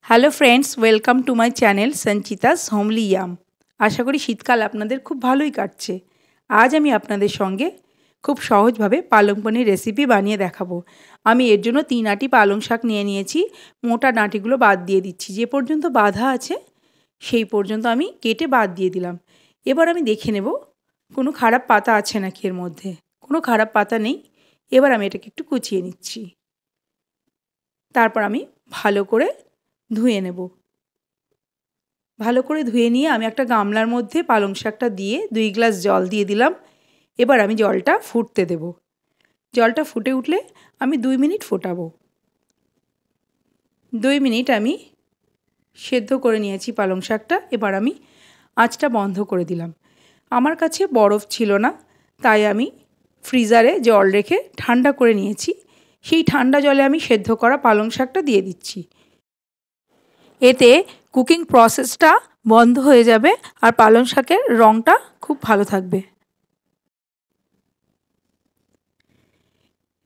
Hello friends, welcome to my channel Sanchita's homely yum. আশা করি শীতকাল আপনাদের খুব ভালোই কাটছে। আজ আমি আপনাদের সঙ্গে খুব সহজভাবে পালং পনির রেসিপি বানিয়ে দেখাবো। আমি এর জন্য 3 আঁটি পালং শাক নিয়ে নিয়েছি। মোটা ডাঁটিগুলো বাদ দিয়ে দিচ্ছি। যে পর্যন্ত বাঁধা আছে সেই পর্যন্ত আমি কেটে বাদ দিয়ে দিলাম। এবার আমি দেখে নেব কোনো খারাপ পাতা আছে নাকি এর মধ্যে। কোনো খারাপ পাতা নেই। এবার আমি এটাকে একটু কুচিয়ে নিচ্ছি। তারপর আমি ভালো করে ধুয়ে নেব। ভালো করে ধুয়ে নিয়ে আমি একটা গামলার মধ্যে পালং শাকটা দিয়ে 2 গ্লাস জল দিয়ে দিলাম। এবার আমি জলটা ফুটতে দেব। জলটা ফুটে উঠলে আমি 2 মিনিট ফোটাবো। 2 মিনিট আমি সেদ্ধ করে নিয়েছি পালং শাকটা। এবার আমি আঁচটা বন্ধ করে দিলাম। আমার কাছে বরফ ছিল না, তাই আমি ফ্রিজারে জল রেখে ঠান্ডা করে নিয়েছি। সেই ঠান্ডা জলে আমি সেদ্ধ করা পালং শাকটা দিয়ে দিচ্ছি। এতে কুকিং প্রসেসটা বন্ধ হয়ে যাবে আর পালং শাকের রঙটা খুব ভালো থাকবে।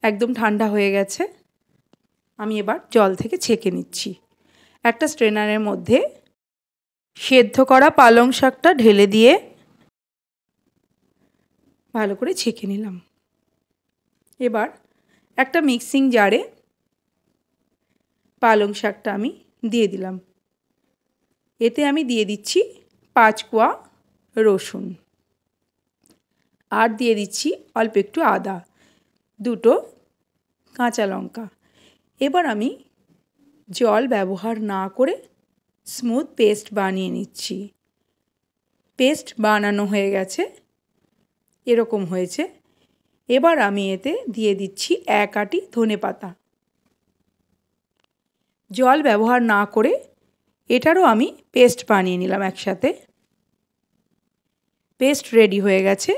একদম ঠান্ডা হয়ে গেছে। আমি এবার জল থেকে ছেঁকে নিচ্ছি। একটা স্ট্রেনারের মধ্যে সেদ্ধ করা পালং শাকটা ঢেলে দিয়ে ভালো করে ছেঁকে নিলাম। এবার একটা মিক্সিং জারে পালং শাকটা আমি দিয়ে দিলাম। এতে আমি দিয়ে দিচ্ছি 5 কোয়া রসুন, আর দিয়ে দিচ্ছি অল্প একটু আদা, 2টো কাঁচা লঙ্কা। এবার আমি জল ব্যবহার না করে স্মুথ পেস্ট বানিয়ে নিচ্ছি। পেস্ট বানানো হয়ে গেছে, এরকম হয়েছে। এবার আমি এতে দিয়ে দিচ্ছি 1 আঁটি ধনেপাতা। জল ব্যবহার না করে এটারও আমি পেস্ট বানিয়ে নিলাম একসাথে। পেস্ট রেডি হয়ে গেছে।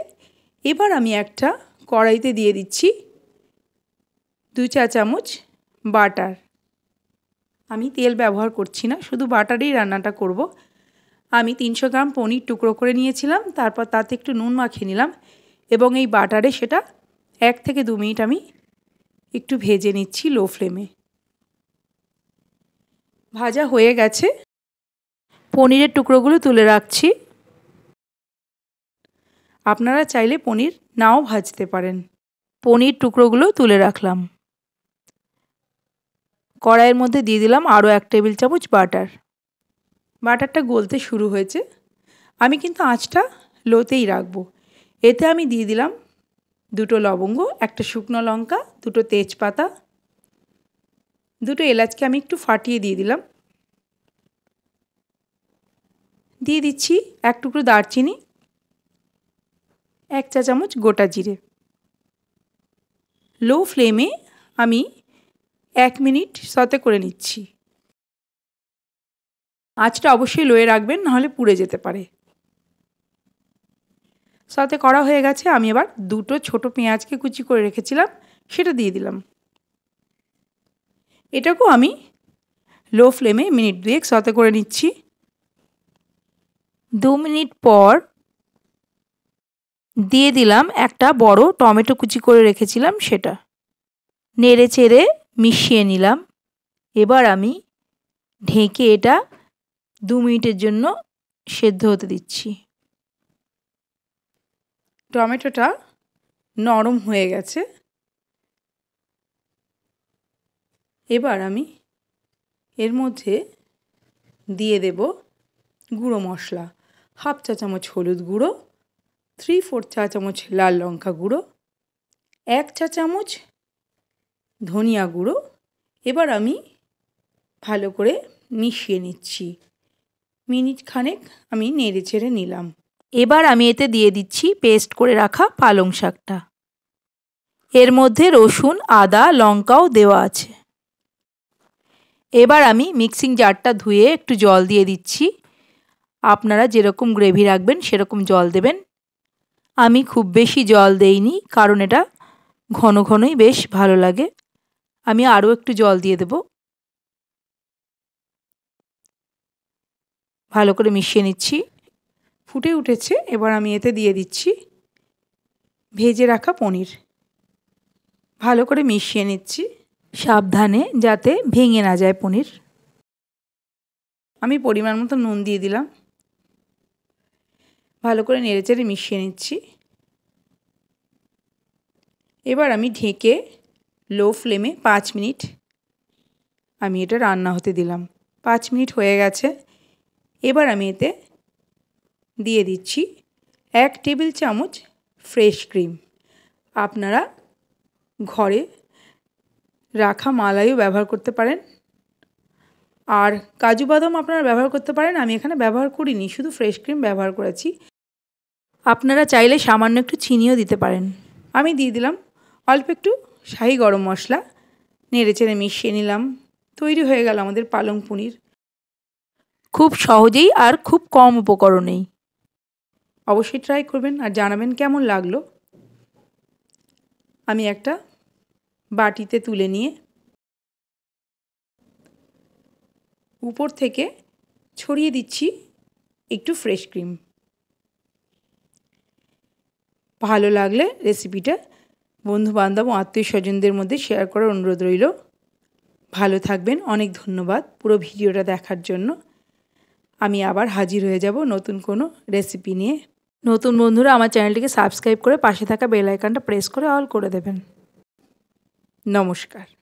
এবার আমি একটা কড়াইতে দিয়ে দিচ্ছি 2 চা চামচ বাটার। আমি তেল ব্যবহার করছি না, শুধু বাটারেই রান্নাটা করব। আমি 300 গ্রাম পনির টুকরো করে নিয়েছিলাম, তারপর তাতে একটু নুন মাখিয়ে নিলাম এবং এই বাটারে সেটা 1 থেকে 2 মিনিট আমি একটু ভেজে নিচ্ছি লো ফ্লেমে। ভাজা হয়ে গেছে। পনিরের টুকরোগুলো তুলে রাখছি। আপনারা চাইলে পনির নাও ভাজতে পারেন। পনির টুকরোগুলো তুলে রাখলাম। কড়াইয়ের মধ্যে দিয়ে দিলাম আরও 1 টেবিল চামচ বাটার। বাটারটা গলতে শুরু হয়েছে। আমি কিন্তু আঁচটা লোতেই রাখবো। এতে আমি দিয়ে দিলাম 2টো লবঙ্গ, একটা শুকনো লঙ্কা, 2টো তেজপাতা, 2টো এলাচকে আমি একটু ফাটিয়ে দিয়ে দিলাম। দিয়ে দিচ্ছি 1 টুকরো দারচিনি, 1 চা চামচ গোটা জিরে। লো ফ্লেমে আমি 1 মিনিট সতে করে নিচ্ছি। আঁচটা অবশ্যই লোয়ে রাখবেন, নাহলে পুড়ে যেতে পারে। সতে করা হয়ে গেছে। আমি এবার 2টো ছোট পেঁয়াজকে কুচি করে রেখেছিলাম, সেটা দিয়ে দিলাম। এটাকেও আমি লো ফ্লেমে মিনিট 2 সতে করে নিচ্ছি। 2 মিনিট পর দিয়ে দিলাম একটা বড় টমেটো কুচি করে রেখেছিলাম, সেটা নেড়ে চেড়ে মিশিয়ে নিলাম। এবার আমি ঢেকে এটা 2 মিনিটের জন্য সেদ্ধ হতে দিচ্ছি। টমেটোটা নরম হয়ে গেছে। এবার আমি এর মধ্যে দিয়ে দেব গুঁড়ো মশলা। 1/2 চা চামচ হলুদ গুঁড়ো, 3/4 চা চামচ লাল লঙ্কা গুঁড়ো, 1 চা চামচ ধনিয়া গুঁড়ো। এবার আমি ভালো করে মিশিয়ে নিচ্ছি। মিনিট খানেক আমি নেড়ে চেড়ে নিলাম। এবার আমি এতে দিয়ে দিচ্ছি পেস্ট করে রাখা পালং শাকটা। এর মধ্যে রসুন, আদা, লঙ্কাও দেওয়া আছে। এবার আমি মিক্সিং জারটা ধুয়ে একটু জল দিয়ে দিচ্ছি। আপনারা যেরকম গ্রেভি রাখবেন সেরকম জল দেবেন। আমি খুব বেশি জল দেইনি, কারণ এটা ঘন ঘনই বেশ ভালো লাগে। আমি আরও একটু জল দিয়ে দেব। ভালো করে মিশিয়ে নিচ্ছি। ফুটে উঠেছে। এবার আমি এতে দিয়ে দিচ্ছি ভেজে রাখা পনির। ভালো করে মিশিয়ে নিচ্ছি, সাবধানে যাতে ভেঙে না যায় পনির। আমি পরিমাণ মতো নুন দিয়ে দিলাম। ভালো করে নেড়েচেড়ে মিশিয়ে নিচ্ছি। এবার আমি ঢেকে লো ফ্লেমে 5 মিনিট আমি এটা রান্না হতে দিলাম। 5 মিনিট হয়ে গেছে। এবার আমি এতে দিয়ে দিচ্ছি 1 টেবিল চামচ ফ্রেশ ক্রিম। আপনারা ঘরে রাখা মালাইও ব্যবহার করতে পারেন, আর কাজু বাদাম আপনারা ব্যবহার করতে পারেন। আমি এখানে ব্যবহার করিনি, শুধু ফ্রেশ ক্রিম ব্যবহার করেছি। আপনারা চাইলে সামান্য একটু চিনিও দিতে পারেন। আমি দিয়ে দিলাম অল্প একটু শাহি গরম মশলা। নেড়েচেড়ে মিশিয়ে নিলাম। তৈরি হয়ে গেল আমাদের পালং পনির। খুব সহজেই আর খুব কম উপকরণেই। অবশ্যই ট্রাই করবেন আর জানাবেন কেমন লাগলো। আমি একটা বাটিতে তুলে নিয়ে উপর থেকে ছড়িয়ে দিচ্ছি একটু ফ্রেশ ক্রিম। ভালো লাগলে রেসিপিটা বন্ধুবান্ধব ও আত্মীয়-স্বজনদের মধ্যে শেয়ার করার অনুরোধ রইল। ভালো থাকবেন। অনেক ধন্যবাদ পুরো ভিডিওটা দেখার জন্য। আমি আবার হাজির হয়ে যাব নতুন কোনো রেসিপি নিয়ে। নতুন বন্ধুরা আমার চ্যানেলটিকে সাবস্ক্রাইব করে পাশে থাকা বেল আইকনটা প্রেস করে অল করে দেবেন। নমস্কার।